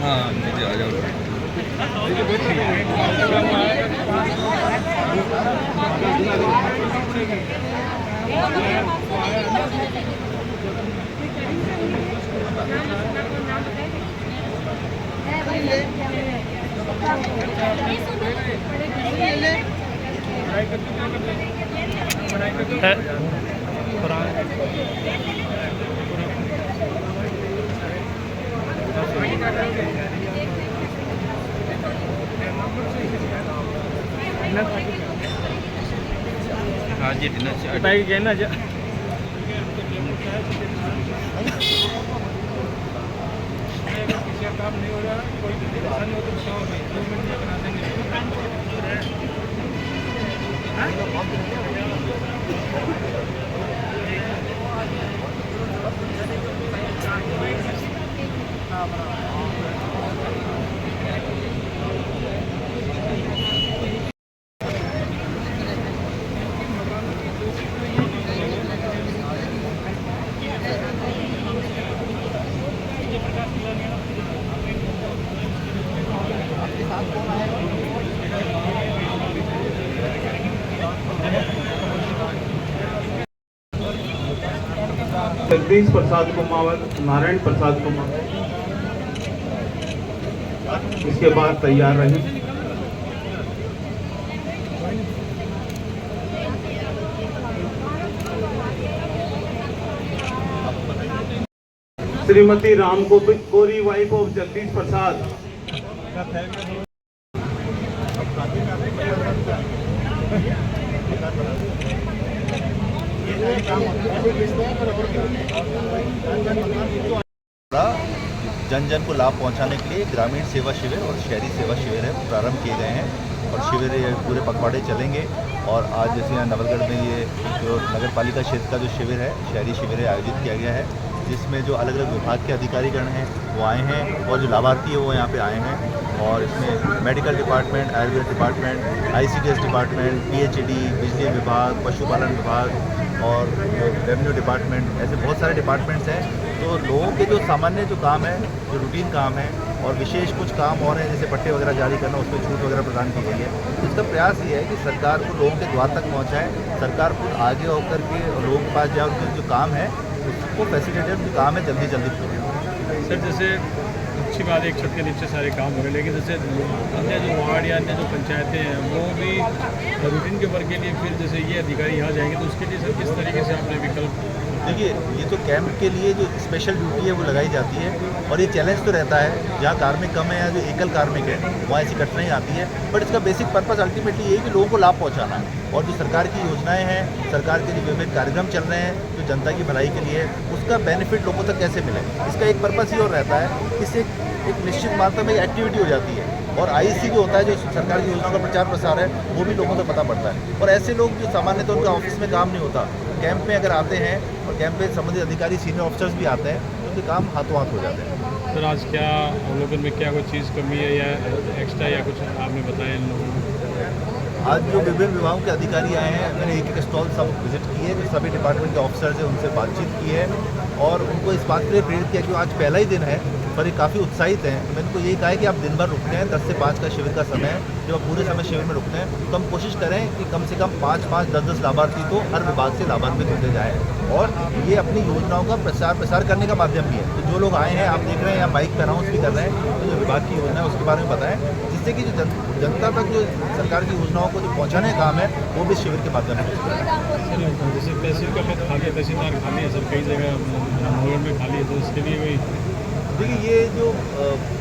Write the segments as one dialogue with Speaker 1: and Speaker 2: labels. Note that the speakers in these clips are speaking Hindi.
Speaker 1: हाँ दीदी आ जाओ। हाँ जी डिनर
Speaker 2: बताइए कहना जा काम नहीं हो रहा, कोई परेशानी हो तो बताओ, 2 मिनट में बना देंगे।
Speaker 3: जगदीश प्रसाद कुमावत, नारायण प्रसाद कुमावत, इसके बाद तैयार रहें। श्रीमती राम कोरी, वाइफ ऑफ जगदीश प्रसाद।
Speaker 4: जन जन को लाभ पहुंचाने के लिए ग्रामीण सेवा शिविर और शहरी सेवा शिविर है प्रारंभ किए गए हैं और शिविर ये पूरे पखवाड़े चलेंगे। और आज जैसे यहाँ नवलगढ़ में ये जो नगर पालिका क्षेत्र का जो शिविर है, शहरी शिविर आयोजित किया गया है, जिसमें जो अलग अलग विभाग के अधिकारीगण हैं वो आए हैं और जो लाभार्थी है वो यहाँ पे आए हैं। और इसमें medical department, Ayurveda department, ICDS department, PHED, बिजली विभाग, पशुपालन विभाग और रेवेन्यू डिपार्टमेंट, ऐसे बहुत सारे डिपार्टमेंट्स हैं। तो लोगों के जो सामान्य जो काम है, जो रूटीन काम है और विशेष कुछ काम और हैं जैसे पट्टे वगैरह जारी करना, उसमें छूट वगैरह प्रदान की गई है। तो इसका प्रयास ये है कि सरकार को लोगों के द्वार तक पहुँचाएँ, सरकार खुद आगे होकर के लोगों के पास जाए, उनके जो काम है उसको फैसिलिटेट, जो काम है जल्दी जल्दी पूरे।
Speaker 2: सर जैसे अच्छी बात है, एक छत के नीचे सारे काम हो रहे हैं, लेकिन जैसे अन्य जो वार्ड या अन्य जो पंचायतें हैं वो भी रूटीन के वर्क के लिए फिर जैसे ये अधिकारी यहाँ जाएंगे तो उसके लिए सर किस तरीके से आपने विकल्प?
Speaker 4: देखिए, ये तो कैंप के लिए जो स्पेशल ड्यूटी है वो लगाई जाती है और ये चैलेंज तो रहता है जहाँ कार्मिक कम है या जो एकल कार्मिक है वहाँ ऐसी कठिनाई आती है। बट इसका बेसिक पर्पस अल्टीमेटली ये है कि लोगों को लाभ पहुँचाना है और जो सरकार की योजनाएं हैं, सरकार के जो विभिन्न कार्यक्रम चल रहे हैं जो जनता की भलाई के लिए, उसका बेनिफिट लोगों तक कैसे मिले। इसका एक पर्पस ये और रहता है कि इससे एक निश्चित मात्रा में एक्टिविटी हो जाती है और IEC जो होता है, जो सरकार की योजनाओं का प्रचार प्रसार है, वो भी लोगों तक पता पड़ता है। और ऐसे लोग जो सामान्यतः उनका ऑफिस में काम नहीं होता, कैंप में अगर आते हैं और कैंप में संबंधित अधिकारी, सीनियर ऑफिसर्स भी आते हैं, तो उनके काम हाथों हाथ हो जाते हैं।
Speaker 2: सर आज क्या अवलोकन में क्या कोई चीज़ कमी है या एक्स्ट्रा या कुछ आपने बताया इन लोगों को?
Speaker 4: आज जो विभिन्न विभागों के अधिकारी आए हैं, मैंने एक एक स्टॉल सब विजिट किए, जो सभी डिपार्टमेंट के ऑफिसर्स हैं उनसे बातचीत की है और उनको इस बात के लिए प्रेरित किया कि आज पहला ही दिन है पर ये काफ़ी उत्साहित हैं। तो मैंने उनको यही कहा है कि आप दिन भर रुकते हैं, 10 से 5 का शिविर का समय है, जब आप पूरे समय शिविर में रुकते हैं तो हम कोशिश करें कि कम से कम 5-5, 10-10 लाभार्थी तो हर विभाग से लाभान्वित होते जाएँ और ये अपनी योजनाओं का प्रसार करने का माध्यम भी है। तो जो लोग आए हैं, आप देख रहे हैं यहाँ माइक पे अनाउंस भी कर रहे हैं, तो जो विभाग की योजना है उसके बारे में बताएं, जिससे कि जो जनता तक जो सरकार की योजनाओं को जो पहुँचाने का काम है वो भी शिविर के माध्यम से हो सकता है।
Speaker 2: जैसे तहसील का पद खाली है, तहसीलदार खाली है सर, कई जगह नवलगढ़ में खाली है, तो इसके लिए कोई
Speaker 4: देखिए, ये जो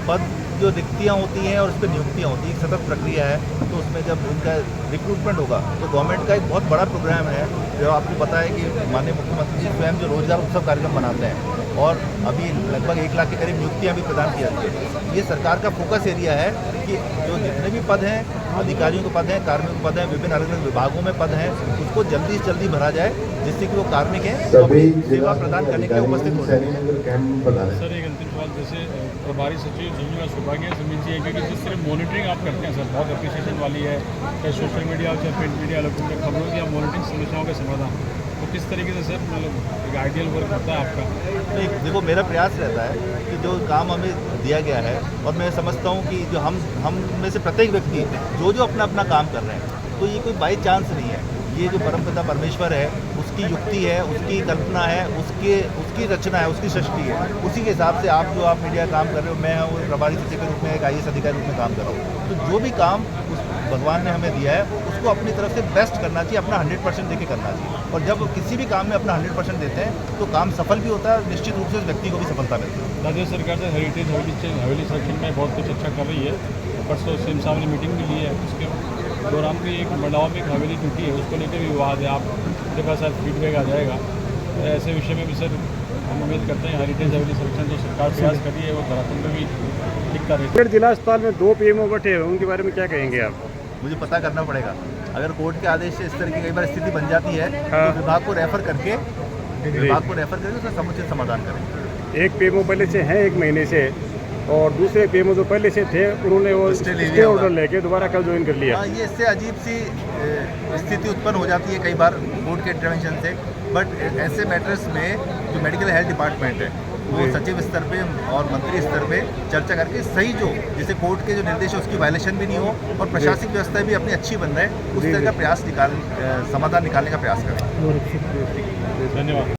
Speaker 4: पद जो रिक्तियाँ होती हैं और उस पर नियुक्तियाँ होती हैं, एक सतत प्रक्रिया है। तो उसमें जब उनका रिक्रूटमेंट होगा तो गवर्नमेंट का एक बहुत बड़ा प्रोग्राम है जो आपको पता है कि माननीय मुख्यमंत्री जी स्वयं जो रोजगार उत्सव कार्यक्रम बनाते हैं और अभी लगभग 1 लाख के करीब नियुक्तियाँ भी प्रदान की जाती है। ये सरकार का फोकस एरिया है कि जो जितने भी पद हैं, अधिकारियों के पद हैं, कार्मिकों के पद हैं, विभिन्न अलग अलग विभागों में पद हैं, उसको जल्दी से जल्दी भरा जाए जिससे कि वो कार्मिक हैं वो अपनी सेवा प्रदान करने के लिए उपस्थित हो जाए।
Speaker 2: सर एक अंतिम सवाल, जैसे प्रभारी सचिव जिनका सौभाग्य समझिए है क्योंकि जिस तरह मॉनिटरिंग आप करते हैं सर, बहुत अप्रिसिएशन वाली है, चाहे सोशल मीडिया हो चाहे प्रिंट मीडिया, लोगों में खबरों की आप मॉनिटरिंग समस्याओं का समाधान तो किस तरीके से सर मतलब एक आइडियल वर्क होता है आपका?
Speaker 4: नहीं, देखो मेरा प्रयास रहता है कि जो काम हमें दिया गया है, और मैं समझता हूँ कि जो हम में से प्रत्येक व्यक्ति जो अपना अपना काम कर रहे हैं, तो ये कोई बाई चांस नहीं है। ये जो परमपिता परमेश्वर है, उसकी युक्ति है, उसकी कल्पना है, उसकी रचना है, उसकी सृष्टि है। उसी के हिसाब से आप मीडिया काम कर रहे हो, मैं हूँ प्रभारी सचिव के रूप में, एक IAS अधिकारी के रूप में काम कर रहा हूँ। तो जो भी काम उस भगवान ने हमें दिया है, उसको अपनी तरफ से बेस्ट करना चाहिए, अपना 100% देके करना चाहिए। और जब किसी भी काम में अपना 100% देते हैं तो काम सफल भी होता है, निश्चित रूप से उस व्यक्ति को भी सफलता मिलती है।
Speaker 2: राज्य सरकार से हेरिटेज हवेली सेक्शन में बहुत कुछ अच्छा कर रही है। परसों सीएम साहब ने मीटिंग भी ली है, उसके दौरान भी एक मंडावा में एक हवेली टूटी है, उसको लेकर भी विवाद है। आपके पास शायद फीडबैक आ जाएगा, तो ऐसे विषय में भी सर हम उम्मीद करते हैं हेरिटेज हवेली सेक्शन जो सरकार प्रयास कर रही है वो धरातल में भी दिखता रहे।
Speaker 5: जिला अस्पताल में 2 PMO बैठे हैं, उनके बारे में क्या कहेंगे आप?
Speaker 4: मुझे पता करना पड़ेगा। अगर कोर्ट के आदेश से इस तरह की कई बार स्थिति बन जाती है,
Speaker 5: हाँ।
Speaker 4: तो विभाग को रेफर करके उसका समुचित समाधान करें।
Speaker 5: एक PMO पहले से हैं 1 महीने से, और दूसरे PMO जो पहले से थे उन्होंने वो
Speaker 4: स्टे ले
Speaker 5: स्टे
Speaker 4: लिया
Speaker 5: ऑर्डर
Speaker 4: होगा।
Speaker 5: लेके दोबारा कल ज्वाइन कर लिया।
Speaker 4: हाँ, ये इससे अजीब सी स्थिति उत्पन्न हो जाती है कई बार कोर्ट के इंटरवेंशन से। बट ऐसे मैटर्स में जो मेडिकल हेल्थ डिपार्टमेंट है, वो सचिव स्तर पे और मंत्री स्तर पे चर्चा करके सही जो जैसे कोर्ट के जो निर्देश है उसकी वायलेशन भी नहीं हो, और प्रशासनिक व्यवस्था भी अपनी अच्छी बन रहे, उस तरह का प्रयास समाधान निकालने का प्रयास करें।
Speaker 2: धन्यवाद।